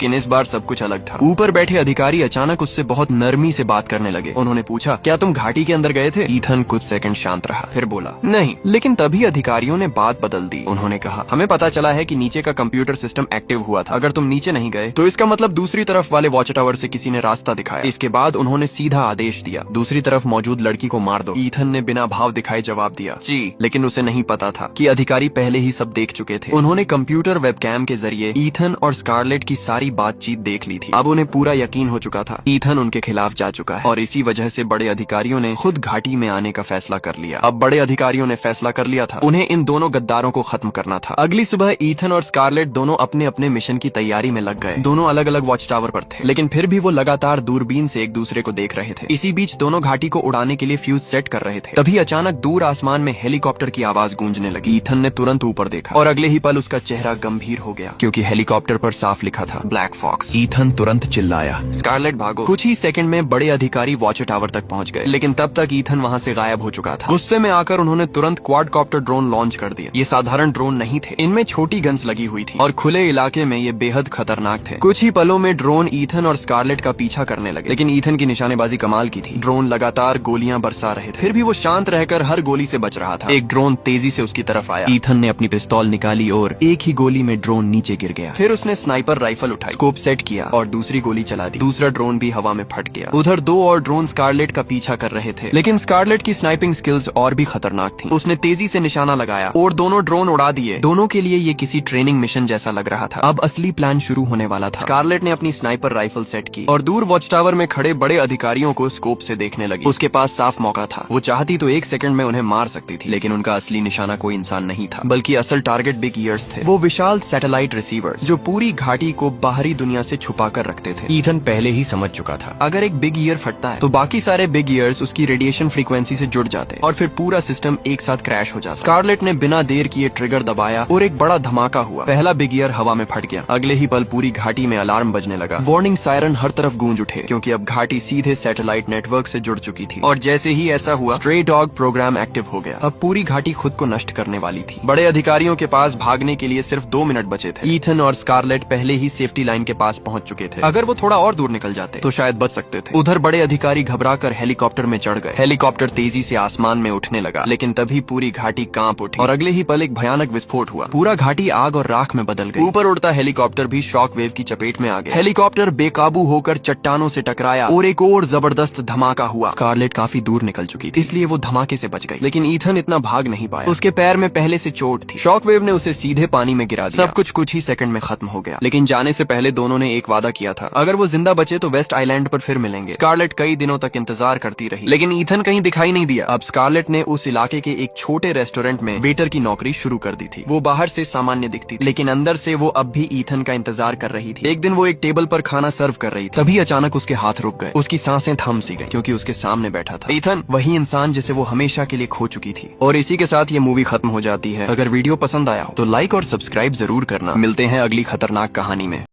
लेकिन इस बार सब कुछ अलग था। ऊपर बैठे अधिकारी अचानक उससे बहुत नरमी से बात करने लगे। उन्होंने पूछा, क्या तुम घाटी के अंदर गए थे? ईथन कुछ सेकंड शांत रहा, फिर बोला, नहीं। लेकिन तभी अधिकारियों ने बात बदल दी। उन्होंने कहा, हमें पता चला है कि नीचे का कंप्यूटर सिस्टम एक्टिव हुआ था। अगर तुम नीचे नहीं गए तो इसका मतलब दूसरी तरफ वाले वॉच टावर से किसी ने रास्ता दिखाया। इसके बाद उन्होंने सीधा आदेश दिया, दूसरी तरफ मौजूद लड़की को मार दो। ईथन ने बिना भाव दिखाए जवाब दिया, जी। लेकिन उसे नहीं पता था कि अधिकारी पहले ही सब देख चुके थे। उन्होंने कंप्यूटर वेबकैम के जरिए ईथन और स्कारलेट की सारी बातचीत देख ली थी। अब उन्हें पूरा यकीन हो चुका था, ईथन उनके खिलाफ जा चुका है और इसी वजह से बड़े अधिकारियों ने खुद घाटी में आने का फैसला कर लिया। अब बड़े अधिकारियों ने फैसला कर लिया था, उन्हें इन दोनों गद्दारों को खत्म करना था। अगली सुबह ईथन और स्कारलेट दोनों अपने अपने मिशन की तैयारी में लग गए। दोनों अलग अलग वॉच टावर पर थे, लेकिन फिर भी वो लगातार दूरबीन से एक दूसरे को देख रहे थे। इसी बीच दोनों घाटी को उड़ाने के लिए फ्यूज सेट कर रहे थे। तभी अचानक दूर आसमान में हेलीकॉप्टर की आवाज गूंजने लगी। ईथन ने तुरंत ऊपर देखा और अगले ही पल उसका चेहरा गंभीर हो गया, क्योंकि हेलीकॉप्टर पर साफ लिखा था, ब्लैक फॉक्स। ईथन तुरंत चिल्लाया, स्कारलेट भागो। कुछ ही सेकंड में बड़े अधिकारी वॉच टावर तक पहुंच गए, लेकिन तब तक ईथन वहां से गायब हो चुका था। गुस्से में आकर उन्होंने तुरंत क्वाडकॉप्टर ड्रोन लॉन्च कर दिया। ये साधारण ड्रोन नहीं थे, इनमें छोटी गन्स लगी हुई थी और खुले इलाके में ये बेहद खतरनाक थे। कुछ ही पलों में ड्रोन ईथन और स्कारलेट का पीछा करने लगे, लेकिन ईथन की निशानेबाजी कमाल की थी। ड्रोन लगातार गोलियां बरसा रहे थे, फिर भी वो शांत रहकर हर गोली से बच रहा था। एक ड्रोन तेजी से उसकी तरफ आया। ईथन ने अपनी पिस्तौल निकाली और एक ही गोली में ड्रोन नीचे गिर गया। फिर उसने स्नाइपर राइफल उठाई, स्कोप सेट किया और दूसरी गोली चला दी। दूसरा ड्रोन भी हवा में फट गया। उधर दो और ड्रोन स्कारलेट का पीछा कर रहे थे, लेकिन स्कारलेट की स्नाइपिंग स्किल्स और भी खतरनाक थी। उसने तेजी से निशाना लगाया और दोनों ड्रोन उड़ा दिए। दोनों के लिए ये किसी ट्रेनिंग मिशन जैसा लग रहा था। अब असली प्लान शुरू होने वाला था। स्कारलेट ने अपनी स्नाइपर राइफल सेट की और दूर वॉच टावर में खड़े बड़े अधिकारियों को स्कोप से देखने लगी। उसके पास साफ मौका था, वो चाहती तो एक सेकंड में उन्हें मार सकती थी, लेकिन उनका असली निशाना कोई इंसान नहीं था, बल्कि असल टारगेट बिग ईयर्स थे। वो विशाल सैटेलाइट रिसीवर्स जो पूरी घाटी को बाहरी दुनिया से छुपा कर रखते थे। ईथन पहले ही समझ चुका था, अगर एक बिग ईयर फटता है तो बाकी सारे बिग ईयर्स उसकी रेडिएशन फ्रीक्वेंसी से जुड़ जाते और फिर पूरा सिस्टम एक साथ क्रैश हो जाता। स्कारलेट ने बिना देर किए ट्रिगर दबाया और एक बड़ा धमाका हुआ। पहला बिग ईयर हवा में फट गया। अगले ही पल पूरी घाटी में अलार्म बजने लगा। वार्निंग सायरन हर तरफ गूंज उठे, क्योंकि अब घाटी सीधे सैटेलाइट नेटवर्क से जुड़ चुकी थी। और जैसे ही ऐसा हुआ, स्ट्रे डॉग प्रोग्राम एक्टिव हो गया। अब पूरी घाटी खुद को नष्ट करने वाली थी। बड़े अधिकारियों के पास भागने के लिए सिर्फ 2 मिनट बचे थे। ईथन और स्कारलेट पहले ही सेफ्टी लाइन के पास पहुंच चुके थे। अगर वो थोड़ा और दूर निकल जाते तो शायद बच सकते थे। उधर बड़े अधिकारी घबराकर हेलीकॉप्टर में चढ़ गए। हेलीकॉप्टर तेजी से आसमान में उठने लगा, लेकिन तभी पूरी घाटी कांप उठी और अगले ही पल एक भयानक विस्फोट हुआ। पूरा घाटी आग और राख में बदल गई। ऊपर उड़ता हेलीकॉप्टर भी शॉक वेव की चपेट में आ गया। हेलीकॉप्टर बेकाबू होकर चट्टानों से टकराया और एक और जबरदस्त धमाका हुआ। स्कारलेट काफी दूर निकल चुकी थी, इसलिए वो धमाके से बच गई, लेकिन ईथन इतना भाग नहीं पाया। उसके पैर में पहले से चोट थी। शॉक वेव ने उसे सीधे पानी में गिरा दिया। सब कुछ ही सेकंड में खत्म हो गया, लेकिन जाने से पहले दोनों ने एक वादा किया था, अगर वो जिंदा बचे तो वेस्ट आइलैंड पर फिर मिलेंगे। स्कारलेट कई दिनों तक इंतजार करती रही, लेकिन ईथन कहीं दिखाई नहीं दिया। अब स्कारलेट ने उस इलाके के एक छोटे रेस्टोरेंट में वेटर की नौकरी शुरू कर दी थी। वो बाहर से सामान्य दिखती थी, लेकिन अंदर से वो अब भी ईथन का इंतजार कर रही थी। एक दिन वो एक टेबल पर खाना सर्व कर रही थी, तभी अचानक उसके हाथ रुक गए। उसकी सांसें थम सी गई, क्योंकि उसके सामने बैठा था ईथन, वही इंसान जिसे वो हमेशा के लिए खो चुकी थी। और इसी के साथ ये मूवी खत्म हो जाती है। अगर वीडियो पसंद आया हो तो लाइक और सब्सक्राइब जरूर करना। मिलते हैं अगली खतरनाक कहानी में।